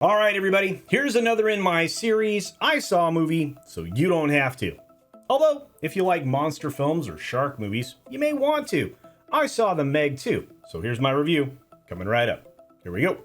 All right, everybody, here's another in my series, I Saw a Movie, so you don't have to. Although, if you like monster films or shark movies, you may want to. I saw the Meg too, so here's my review, coming right up. Here we go.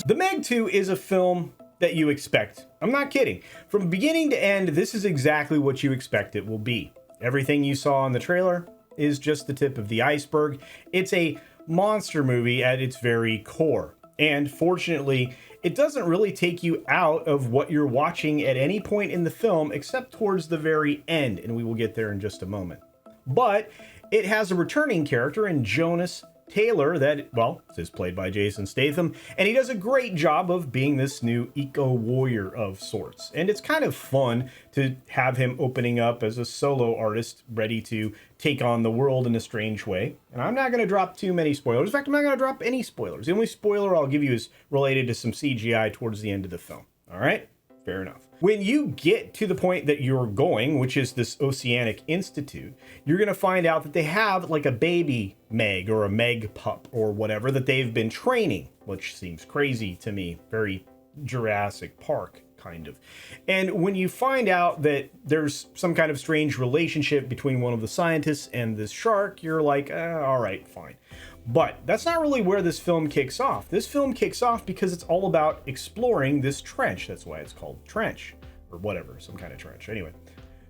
The Meg 2 is a film that you expect. I'm not kidding. From beginning to end, this is exactly what you expect it will be. Everything you saw in the trailer is just the tip of the iceberg. It's a monster movie at its very core. And fortunately, it doesn't really take you out of what you're watching at any point in the film except towards the very end, and we will get there in just a moment. But it has a returning character in Jonas Taylor that, well, is played by Jason Statham, and he does a great job of being this new eco-warrior of sorts. And it's kind of fun to have him opening up as a solo artist ready to take on the world in a strange way. And I'm not going to drop too many spoilers. In fact, I'm not going to drop any spoilers. The only spoiler I'll give you is related to some CGI towards the end of the film. All right? Fair enough. When you get to the point that you're going, which is this Oceanic Institute, you're going to find out that they have like a baby Meg or a Meg pup or whatever that they've been training, which seems crazy to me. Very Jurassic Park kind of. And when you find out that there's some kind of strange relationship between one of the scientists and this shark, you're like, all right, fine. But that's not really where this film kicks off. This film kicks off because it's all about exploring this trench. That's why it's called Trench, or whatever, some kind of trench. Anyway,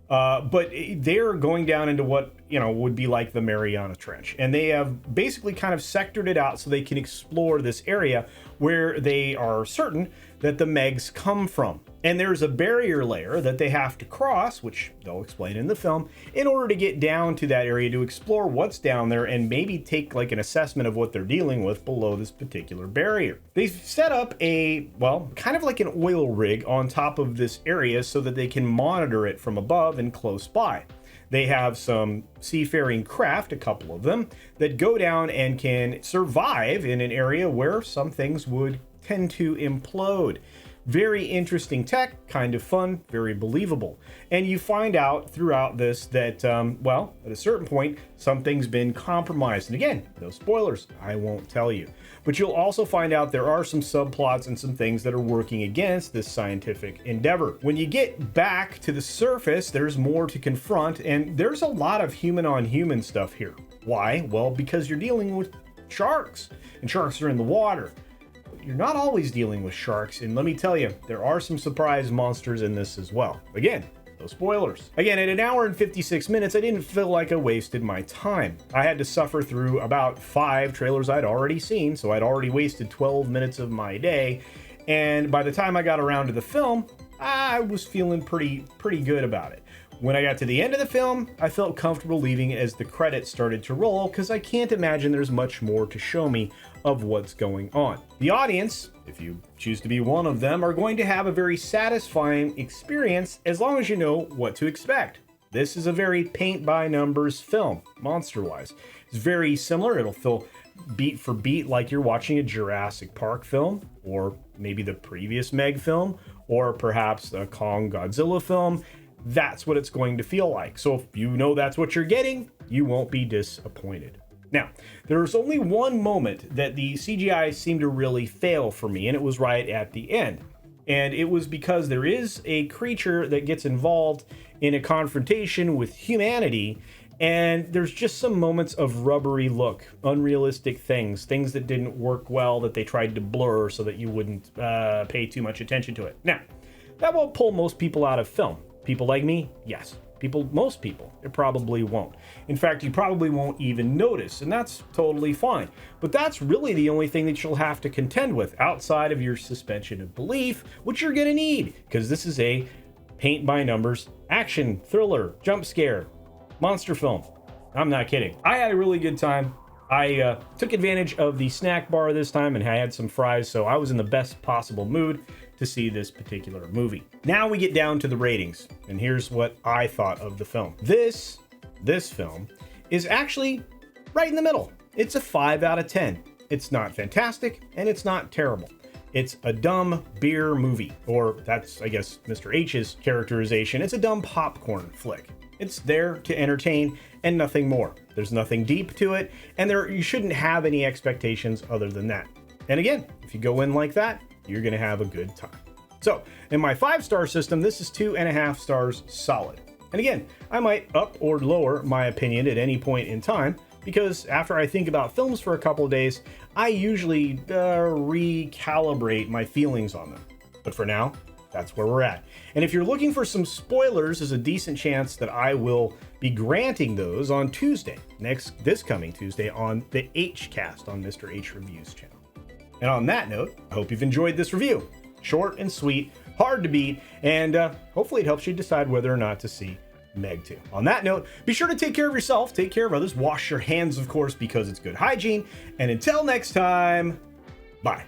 but they're going down into what, would be like the Mariana Trench. And they have basically kind of sectored it out so they can explore this area where they are certain that the Megs come from. And there's a barrier layer that they have to cross, which they'll explain in the film, in order to get down to that area to explore what's down there and maybe take like an assessment of what they're dealing with below this particular barrier. They've set up a, well, kind of like an oil rig on top of this area so that they can monitor it from above and close by. They have some seafaring craft, a couple of them, that go down and can survive in an area where some things would tend to implode. Very interesting tech, kind of fun, very believable. And you find out throughout this that, well, at a certain point, something's been compromised. And again, no spoilers, I won't tell you. But you'll also find out there are some subplots and some things that are working against this scientific endeavor. When you get back to the surface, there's more to confront, and there's a lot of human-on-human stuff here. Why? Well, because you're dealing with sharks, and sharks are in the water. You're not always dealing with sharks, and let me tell you, there are some surprise monsters in this as well. Again, no spoilers. Again, at 1 hour and 56 minutes, I didn't feel like I wasted my time. I had to suffer through about 5 trailers I'd already seen, so I'd already wasted 12 minutes of my day, and by the time I got around to the film, I was feeling pretty good about it. When I got to the end of the film, I felt comfortable leaving as the credits started to roll because I can't imagine there's much more to show me of what's going on. The audience, if you choose to be one of them, are going to have a very satisfying experience as long as you know what to expect. This is a very paint-by-numbers film, monster-wise. It's very similar. It'll feel beat for beat like you're watching a Jurassic Park film, or maybe the previous Meg film, or perhaps a Kong Godzilla film. That's what it's going to feel like. So if you know that's what you're getting, you won't be disappointed. Now, there's only one moment that the CGI seemed to really fail for me, and it was right at the end. And it was because there is a creature that gets involved in a confrontation with humanity, and there's just some moments of rubbery look, unrealistic things that didn't work well, that they tried to blur so that you wouldn't pay too much attention to it. Now, that won't pull most people out of film. People like me? Yes. Most people, it probably won't. In fact, you probably won't even notice, and that's totally fine. But that's really the only thing that you'll have to contend with outside of your suspension of belief, which you're gonna need, because this is a paint-by-numbers action, thriller, jump scare, monster film. I'm not kidding. I had a really good time. I took advantage of the snack bar this time, and I had some fries, so I was in the best possible mood to see this particular movie. Now we get down to the ratings, and here's what I thought of the film. This film is actually right in the middle. It's a 5 out of 10. It's not fantastic, and it's not terrible. It's a dumb beer movie, or that's, I guess, Mr. H's characterization. It's a dumb popcorn flick. It's there to entertain and nothing more. There's nothing deep to it, and you shouldn't have any expectations other than that. And again, if you go in like that, you're gonna have a good time. So in my 5-star system, this is 2.5 stars solid. And again, I might up or lower my opinion at any point in time, because after I think about films for a couple of days, I usually recalibrate my feelings on them. But for now, that's where we're at. And if you're looking for some spoilers, there's a decent chance that I will be granting those on Tuesday, this coming Tuesday, on the H-Cast on Mr. H Reviews channel. And on that note, I hope you've enjoyed this review. Short and sweet, hard to beat, and hopefully it helps you decide whether or not to see Meg 2. On that note, be sure to take care of yourself, take care of others, wash your hands, of course, because it's good hygiene, and until next time, bye.